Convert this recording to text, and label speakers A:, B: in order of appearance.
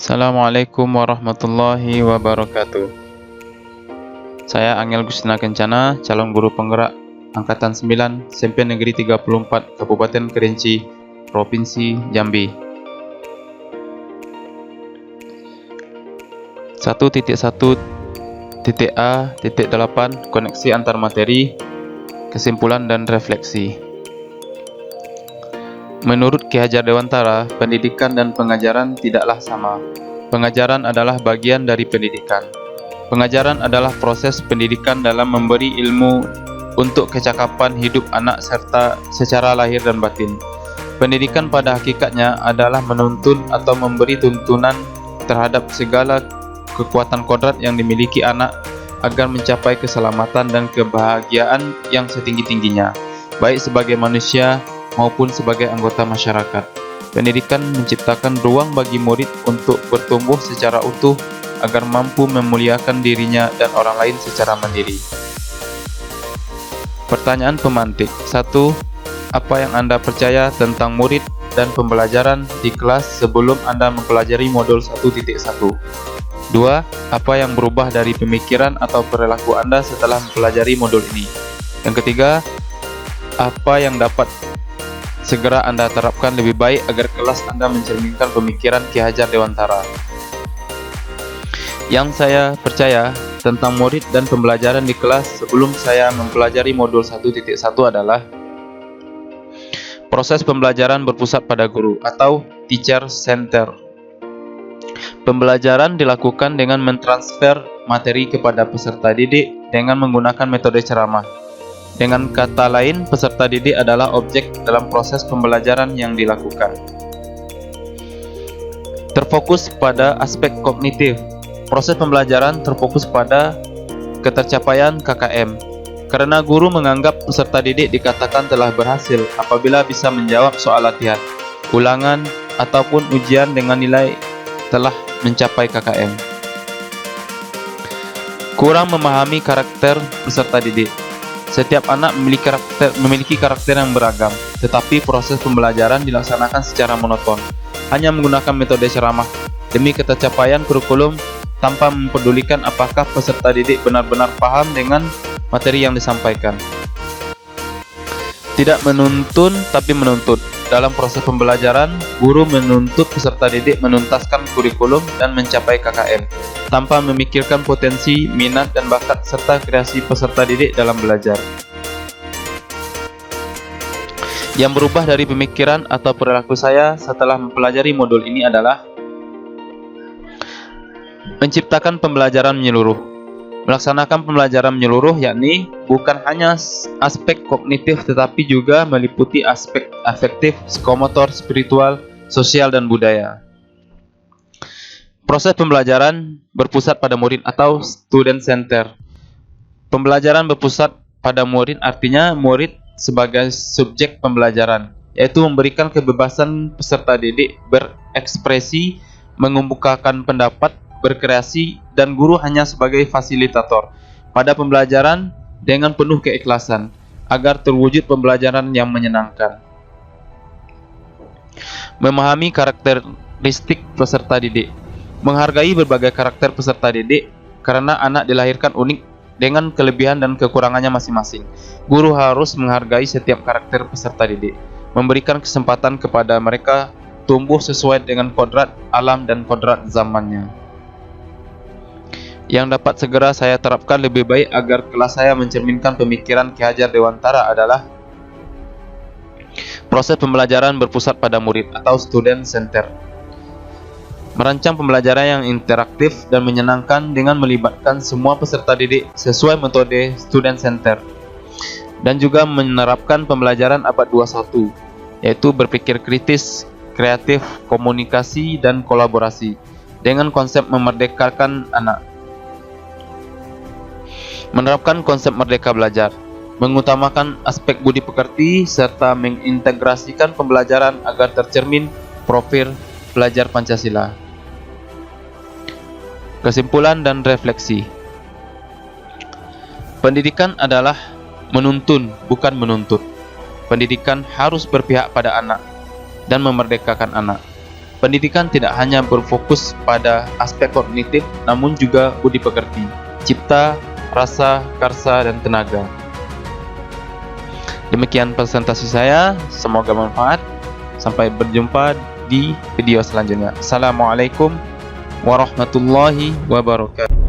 A: Assalamualaikum warahmatullahi wabarakatuh. Saya Angel Gustina Kencana, calon guru penggerak Angkatan 9, SMP Negeri 34, Kabupaten Kerinci, Provinsi Jambi. 1.1.A.8 Koneksi antar materi, kesimpulan dan refleksi. Menurut Ki Hajar Dewantara, pendidikan dan pengajaran tidaklah sama. Pengajaran adalah bagian dari pendidikan. Pengajaran adalah proses pendidikan dalam memberi ilmu untuk kecakapan hidup anak serta secara lahir dan batin. Pendidikan pada hakikatnya adalah menuntun atau memberi tuntunan terhadap segala kekuatan kodrat yang dimiliki anak agar mencapai keselamatan dan kebahagiaan yang setinggi-tingginya, baik sebagai manusia maupun sebagai anggota masyarakat. Pendidikan menciptakan ruang bagi murid untuk bertumbuh secara utuh agar mampu memuliakan dirinya dan orang lain secara mandiri. Pertanyaan pemantik. 1. Apa yang Anda percaya tentang murid dan pembelajaran di kelas sebelum Anda mempelajari modul 1.1? 2. Apa yang berubah dari pemikiran atau perilaku Anda setelah mempelajari modul ini? Yang ketiga, apa yang dapat segera Anda terapkan lebih baik agar kelas Anda mencerminkan pemikiran Ki Hajar Dewantara? Yang saya percaya tentang murid dan pembelajaran di kelas sebelum saya mempelajari modul 1.1 adalah proses pembelajaran berpusat pada guru atau teacher center. Pembelajaran dilakukan dengan mentransfer materi kepada peserta didik dengan menggunakan metode ceramah. Dengan kata lain, peserta didik adalah objek dalam proses pembelajaran yang dilakukan. Terfokus pada aspek kognitif. Proses pembelajaran terfokus pada ketercapaian KKM. Karena guru menganggap peserta didik dikatakan telah berhasil apabila bisa menjawab soal latihan, ulangan, ataupun ujian dengan nilai telah mencapai KKM. Kurang memahami karakter peserta didik. Setiap anak memiliki karakter yang beragam, tetapi proses pembelajaran dilaksanakan secara monoton, hanya menggunakan metode ceramah demi ketercapaian kurikulum tanpa mempedulikan apakah peserta didik benar-benar paham dengan materi yang disampaikan. Tidak menuntun, tapi menuntut. Dalam proses pembelajaran, guru menuntut peserta didik menuntaskan kurikulum dan mencapai KKM, tanpa memikirkan potensi, minat, dan bakat serta kreasi peserta didik dalam belajar. Yang berubah dari pemikiran atau perilaku saya setelah mempelajari modul ini adalah menciptakan pembelajaran menyeluruh. Melaksanakan pembelajaran menyeluruh yakni bukan hanya aspek kognitif tetapi juga meliputi aspek afektif, psikomotor, spiritual, sosial, dan budaya. Proses pembelajaran berpusat pada murid atau student center. Pembelajaran berpusat pada murid artinya murid sebagai subjek pembelajaran, yaitu memberikan kebebasan peserta didik berekspresi, mengemukakan pendapat, berkreasi, dan guru hanya sebagai fasilitator pada pembelajaran dengan penuh keikhlasan agar terwujud pembelajaran yang menyenangkan. Memahami karakteristik peserta didik. Menghargai berbagai karakter peserta didik karena anak dilahirkan unik dengan kelebihan dan kekurangannya masing-masing. Guru harus menghargai setiap karakter peserta didik, memberikan kesempatan kepada mereka tumbuh sesuai dengan kodrat alam dan kodrat zamannya. Yang dapat segera saya terapkan lebih baik agar kelas saya mencerminkan pemikiran Ki Hajar Dewantara adalah proses pembelajaran berpusat pada murid atau student center. Merancang pembelajaran yang interaktif dan menyenangkan dengan melibatkan semua peserta didik sesuai metode student center. Dan juga menerapkan pembelajaran abad 21, yaitu berpikir kritis, kreatif, komunikasi, dan kolaborasi dengan konsep memerdekakan anak. Menerapkan konsep merdeka belajar, mengutamakan aspek budi pekerti, serta mengintegrasikan pembelajaran agar tercermin profil pelajar Pancasila. Kesimpulan dan refleksi. Pendidikan adalah menuntun, bukan menuntut. Pendidikan harus berpihak pada anak dan memerdekakan anak. Pendidikan tidak hanya berfokus pada aspek kognitif, namun juga budi pekerti, cipta, rasa, karsa, dan tenaga. Demikian presentasi saya, semoga bermanfaat. Sampai berjumpa di video selanjutnya. Assalamualaikum warahmatullahi wabarakatuh.